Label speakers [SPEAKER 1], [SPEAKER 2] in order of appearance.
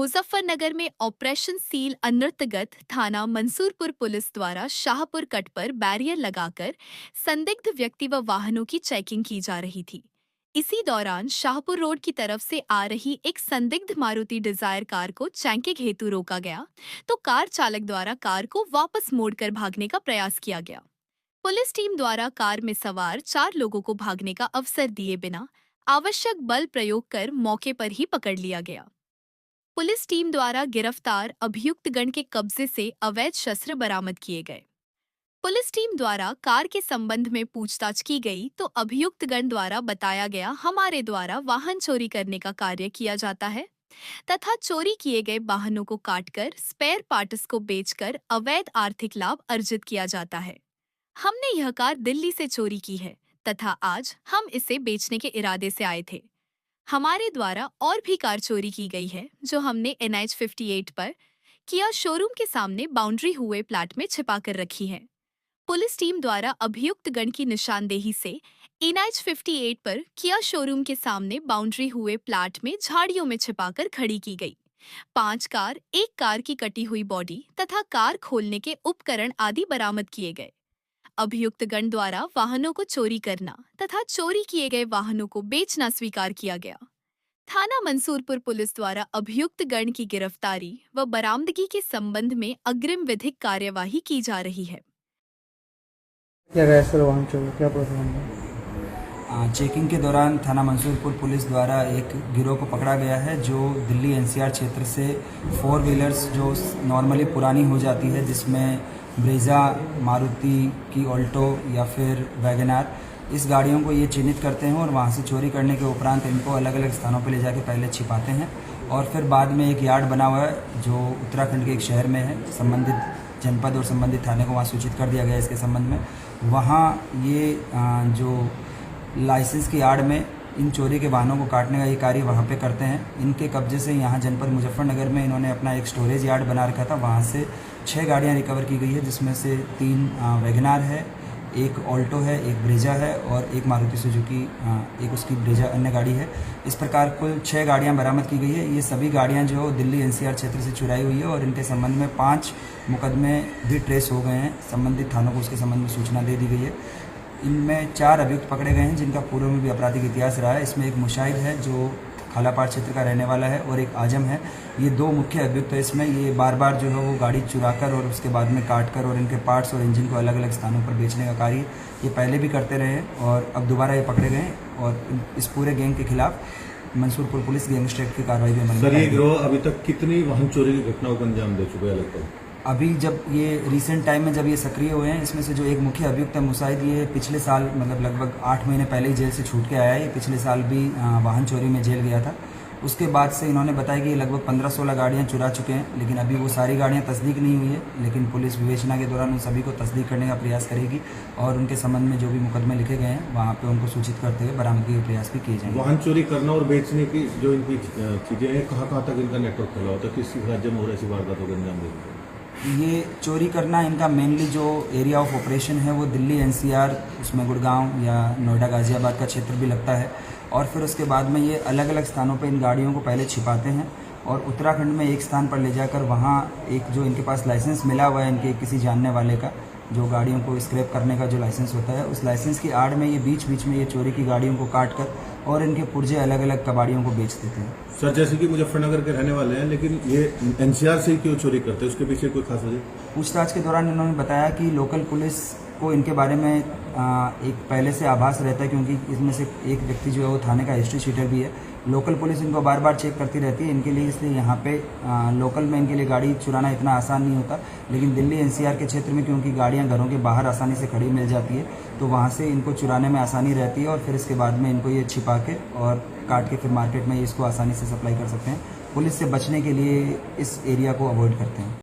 [SPEAKER 1] मुजफ्फरनगर में operation seal अंतर्गत थाना मंसूरपुर पुलिस द्वारा शाहपुर कट पर बैरियर लगाकर संदिग्ध व्यक्ति व वाहनों की चेकिंग की जा रही थी। इसी दौरान शाहपुर रोड की तरफ से आ रही एक संदिग्ध मारुति डिजायर कार को चेकिंग हेतु रोका गया, तो कार चालक द्वारा कार को वापस मोड़कर भागने का प्रयास किया गया। पुलिस टीम द्वारा कार में सवार 4 लोगों को भागने का अवसर दिए बिना आवश्यक बल प्रयोग कर मौके पर ही पकड़ लिया गया। पुलिस टीम द्वारा गिरफ्तार अभियुक्तगण के कब्जे से अवैध शस्त्र बरामद किए गए। पुलिस टीम द्वारा कार के संबंध में पूछताछ की गई तो अभियुक्तगण द्वारा बताया गया, हमारे द्वारा वाहन चोरी करने का कार्य किया जाता है तथा चोरी किए गए वाहनों को काटकर स्पेयर पार्ट्स को बेचकर अवैध आर्थिक लाभ अर्जित किया जाता है। हमने यह कार दिल्ली से चोरी की है तथा आज हम इसे बेचने के इरादे से आए थे। हमारे द्वारा और भी कार चोरी की गई है जो हमने NH 58 पर किया शोरूम के सामने बाउंड्री हुए प्लाट में छिपा कर रखी है। पुलिस टीम द्वारा अभियुक्त गण की निशानदेही से NH 58 पर किया शोरूम के सामने बाउंड्री हुए प्लाट में झाड़ियों में छिपाकर खड़ी की गई। 5 कार, एक कार की कटी हुई बॉडी तथा कार खोलने के उपकरण आदि बरामद किए गए। अभियुक्त गण द्वारा वाहनों को चोरी करना तथा चोरी किए गए वाहनों को बेचना स्वीकार किया गया। थाना मंसूरपुर पुलिस द्वारा अभियुक्त गण की गिरफ्तारी व बरामदगी के संबंध में अग्रिम विधिक कार्यवाही की जा रही है।
[SPEAKER 2] क्या गया सर वाहन चोरी क्या प्रोसेस है?
[SPEAKER 3] चेकिंग के दौरान थाना मंसूरपुर पुलिस द्वारा एक गिरोह को पकड़ा गया है जो दिल्ली NCR क्षेत्र से 4 व्हीलर्स जो नॉर्मली पुरानी हो जाती है, जिसमें ब्रेजा, मारुति की ऑल्टो या फिर वैगनार, इस गाड़ियों को ये चिन्हित करते हैं और वहाँ से चोरी करने के उपरांत इनको अलग अलग स्थानों पर ले जाके पहले छिपाते हैं और फिर बाद में एक यार्ड बना हुआ है जो उत्तराखंड के एक शहर में है। संबंधित जनपद और संबंधित थाने को वहाँ सूचित कर दिया गया इसके संबंध में। वहाँ ये जो लाइसेंस की आड़ में इन चोरी के वाहनों को काटने का ये कार्य वहाँ पे करते हैं। इनके कब्जे से यहाँ जनपद मुजफ्फरनगर में इन्होंने अपना एक स्टोरेज यार्ड बना रखा था, वहाँ से 6 गाड़ियाँ रिकवर की गई है, जिसमें से 3 वैगनार है, एक ऑल्टो है, एक ब्रेजा है और एक मारुति सुजुकी, एक उसकी ब्रेजा अन्य गाड़ी है। इस प्रकार कुल 6 गाड़ियाँ बरामद की गई है। ये सभी गाड़ियाँ जो दिल्ली NCR क्षेत्र से चुराई हुई है और इनके संबंध में 5 मुकदमे भी ट्रेस हो गए हैं। संबंधित थानों को उसके संबंध में सूचना दे दी गई है। इनमें 4 अभियुक्त पकड़े गए हैं जिनका पूर्व में भी आपराधिक इतिहास रहा है। इसमें एक मुशाहिद है जो खालापाड़ क्षेत्र का रहने वाला है और एक आजम है। ये 2 मुख्य अभियुक्त है। इसमें ये बार बार जो है वो गाड़ी चुराकर और उसके बाद में काटकर और इनके पार्ट्स और इंजन को अलग अलग स्थानों पर बेचने का कार्य ये पहले भी करते रहे हैं और अब दोबारा ये पकड़े गए हैं और इस पूरे गैंग के खिलाफ मंसूरपुर पुलिस गैंगस्टर की कार्रवाई भी
[SPEAKER 4] सर, ये गिरोह अभी तक कितनी वाहन चोरी की घटनाओं को अंजाम दे चुका है लगभग?
[SPEAKER 3] अभी जब ये रिसेंट टाइम में जब ये सक्रिय हुए हैं, इसमें से जो एक मुख्य अभियुक्त है मुसाहिद, ये पिछले साल मतलब लगभग 8 महीने पहले ही जेल से छूट के आया है। ये पिछले साल भी वाहन चोरी में जेल गया था। उसके बाद से इन्होंने बताया कि ये लगभग 15-16 गाड़ियाँ चुरा चुके हैं, लेकिन अभी वो सारी गाड़ियाँ तस्दीक नहीं हुई है। लेकिन पुलिस विवेचना के दौरान उन सभी को तस्दीक करने का प्रयास करेगी और उनके संबंध में जो भी मुकदमे लिखे गए हैं वहाँ पे उनको सूचित करते हुए बरामदगी के प्रयास भी किए जाएंगे।
[SPEAKER 4] वाहन चोरी करना और बेचने की जो इनकी चीज़ें हैं, कहाँ तक इनका नेटवर्क फैला होता है, किस राज्य में हो रहा है, ऐसी वारदातों को अंजाम देते हैं?
[SPEAKER 3] ये चोरी करना इनका मेनली जो एरिया ऑफ ऑपरेशन है वो दिल्ली NCR, उसमें गुड़गांव या नोएडा गाजियाबाद का क्षेत्र भी लगता है और फिर उसके बाद में ये अलग अलग स्थानों पर इन गाड़ियों को पहले छिपाते हैं और उत्तराखंड में एक स्थान पर ले जाकर वहाँ एक जो इनके पास लाइसेंस मिला हुआ है इनके किसी जानने वाले का, जो गाड़ियों को स्क्रैप करने का जो लाइसेंस होता है, उस लाइसेंस की आड़ में ये बीच बीच में ये चोरी की गाड़ियों को काट कर और इनके पुर्जे अलग अलग कबाड़ियों को बेच देते हैं।
[SPEAKER 4] सर, जैसे कि मुजफ्फरनगर के रहने वाले हैं, लेकिन ये NCR से ही क्यों चोरी करते हैं, उसके पीछे कोई खास वजह?
[SPEAKER 3] पूछताछ के दौरान इन्होंने बताया कि लोकल पुलिस को इनके बारे में एक पहले से आभास रहता है, क्योंकि इसमें से एक व्यक्ति जो है वो थाने का हिस्ट्री शीटर भी है। लोकल पुलिस इनको बार बार चेक करती रहती है इनके लिए, इसलिए यहाँ पे लोकल में इनके लिए गाड़ी चुराना इतना आसान नहीं होता। लेकिन दिल्ली NCR के क्षेत्र में क्योंकि गाड़ियाँ घरों के बाहर आसानी से खड़ी मिल जाती है तो वहाँ से इनको चुराने में आसानी रहती है और फिर इसके बाद में इनको ये छिपा के और काट के फिर मार्केट में इसको आसानी से सप्लाई कर सकते हैं। पुलिस से बचने के लिए इस एरिया को अवॉइड करते हैं।